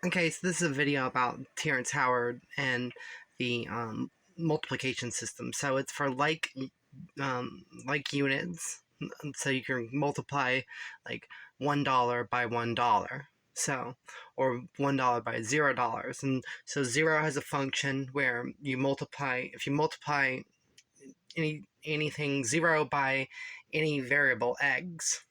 Okay, so this is a video about Terrence Howard and the multiplication system. So it's for like units. So you can multiply like $1 by $1. So, or $1 by $0. And so zero has a function where you multiply, if you multiply anything zero by any variable x,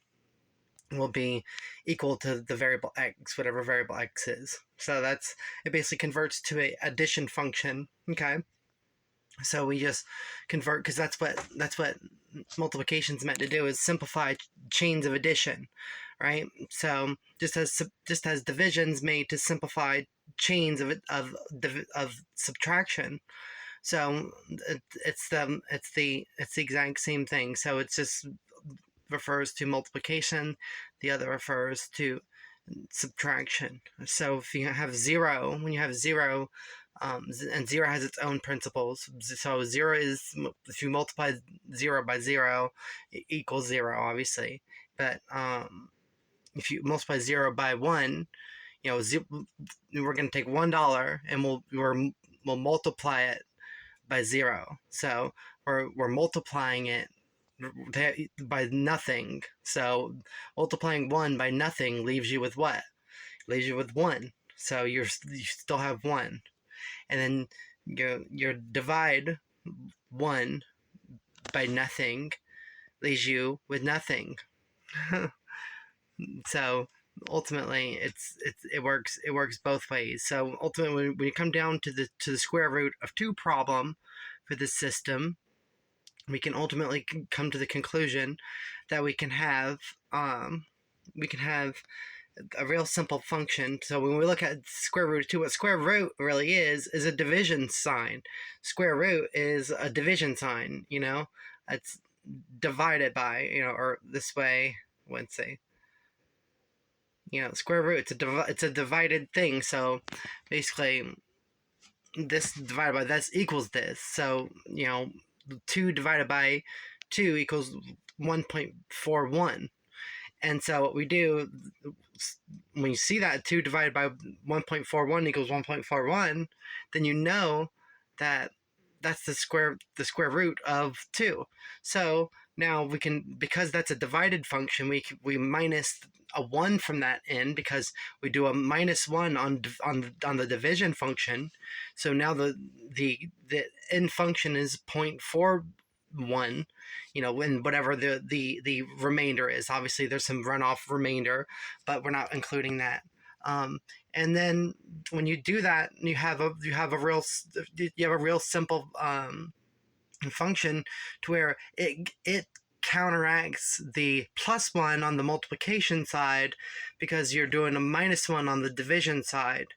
will be equal to the variable x, whatever variable x is. So that's, it basically converts to a addition function. Okay, so we just convert, because that's what multiplication is meant to do, is simplify chains of addition, right? So just as division's made to simplify chains of subtraction. So it's the exact same thing. So it's just refers to multiplication, the other refers to subtraction. So if you have zero, when you have zero, and zero has its own principles. So zero is, if you multiply zero by zero, it equals zero, obviously. But if you multiply zero by one, we're going to take $1 and we'll multiply it by zero. So we're multiplying it by nothing. So multiplying 1 by nothing leaves you with what? Leaves you with 1. So you still have 1. And then your divide 1 by nothing leaves you with nothing. So ultimately it works both ways. So ultimately when you come down to the square root of 2 problem for this system, we can ultimately come to the conclusion that we can have a real simple function. So when we look at square root of 2, what square root really is a division sign. Square root is a division sign, it's divided by, or this way, let's say, square root, it's a divided thing. So basically this divided by this equals this. So 2 divided by 2 equals 1.41. And so what we do, when you see that 2 divided by 1.41 equals 1.41, then you know that that's the square root of 2. So now we can, because that's a divided function, we minus a 1 from that end, because we do a minus 1 on the division function. So now the end function is 0.41, when whatever the remainder is. Obviously there's some runoff remainder, but we're not including that. And then when you do that, you have a real simple function to where it counteracts the +1 on the multiplication side, because you're doing a -1 on the division side,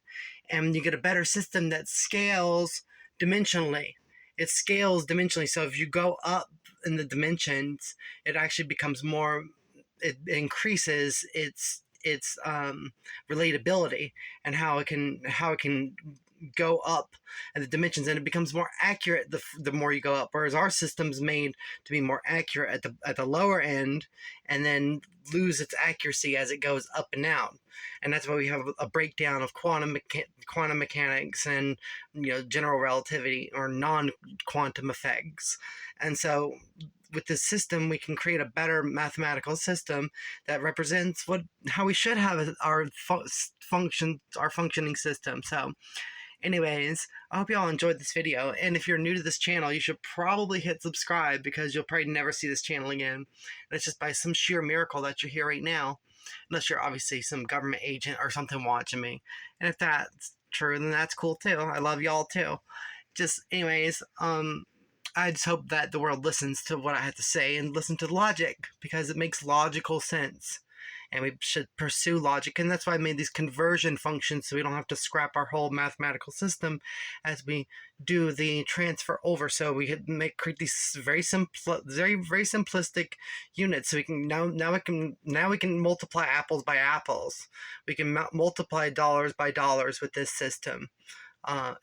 and you get a better system that scales dimensionally. It scales dimensionally, so if you go up in the dimensions, it actually becomes more. It increases its relatability, and how it can go up in the dimensions, and it becomes more accurate the more you go up. Whereas our system's made to be more accurate at the lower end, and then lose its accuracy as it goes up and down. And that's why we have a breakdown of quantum mechanics and general relativity or non-quantum effects. And so with this system, we can create a better mathematical system that represents how we should have our functioning system. So anyways, I hope you all enjoyed this video, and if you're new to this channel, you should probably hit subscribe, because you'll probably never see this channel again. And it's just by some sheer miracle that you're here right now, unless you're obviously some government agent or something watching me. And if that's true, then that's cool too. I love y'all too. Just anyways, I just hope that the world listens to what I have to say and listen to logic, because it makes logical sense. And we should pursue logic, and that's why I made these conversion functions, so we don't have to scrap our whole mathematical system as we do the transfer over. So we could create these very simplistic units. So we can now we can multiply apples by apples. We can multiply dollars by dollars with this system.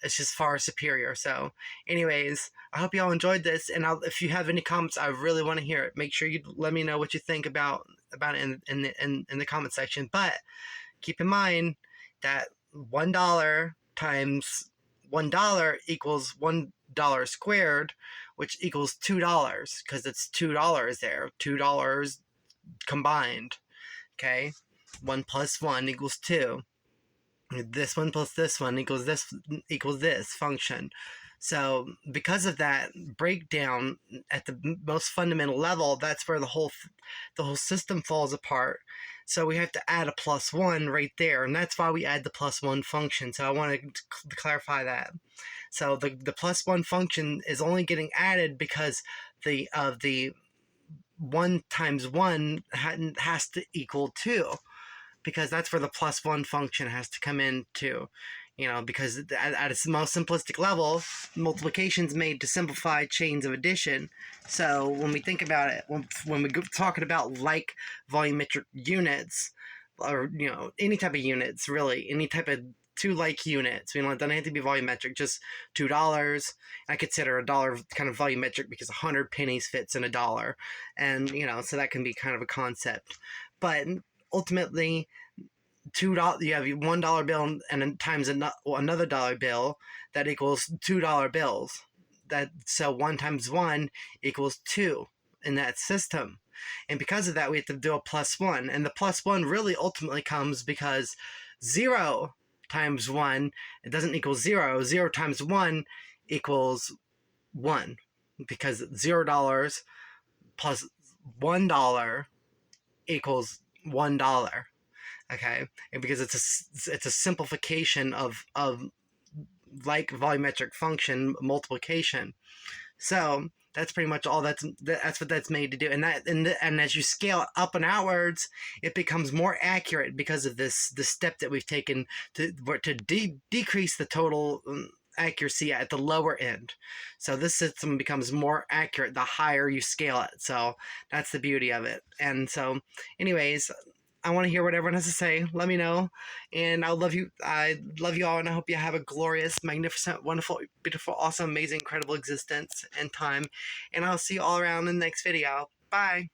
It's just far superior. So anyways, I hope you all enjoyed this, and if you have any comments, I really want to hear it. Make sure you let me know what you think about it in the comment section. But keep in mind that $1 times $1 equals $1 squared, which equals $2 because it's $2 there. $2 combined. Okay, 1 plus 1 equals 2. This one plus this one equals this function. So because of that breakdown at the most fundamental level, that's where the whole system falls apart. So we have to add a plus 1 right there, and that's why we add the plus 1 function. So I want to clarify that. So the plus 1 function is only getting added because the 1 times 1 has to equal 2, because that's where the plus 1 function has to come in too. Because at its most simplistic level, multiplication is made to simplify chains of addition. So when we think about it, when we're talking about like volumetric units, or any type of units, really, any type of two like units, it doesn't have to be volumetric, just $2. I consider $1 kind of volumetric because 100 pennies fits in $1, and so that can be kind of a concept. But ultimately, $2, you have your $1 bill and then times another dollar bill that equals $2 bills. So 1 times 1 equals 2 in that system. And because of that, we have to do a plus 1. And the plus 1 really ultimately comes because 0 times 1, it doesn't equal 0. 0 times 1 equals 1. Because $0 plus $1 equals $1. Okay, and because it's a simplification of like volumetric function multiplication. So that's pretty much all that's what that's made to do. And as you scale up and outwards, it becomes more accurate because of the step that we've taken to decrease the total accuracy at the lower end. So this system becomes more accurate the higher you scale it. So that's the beauty of it. And so anyways, I want to hear what everyone has to say. Let me know. And I love you. I love you all, and I hope you have a glorious, magnificent, wonderful, beautiful, awesome, amazing, incredible existence and time. And I'll see you all around in the next video. Bye.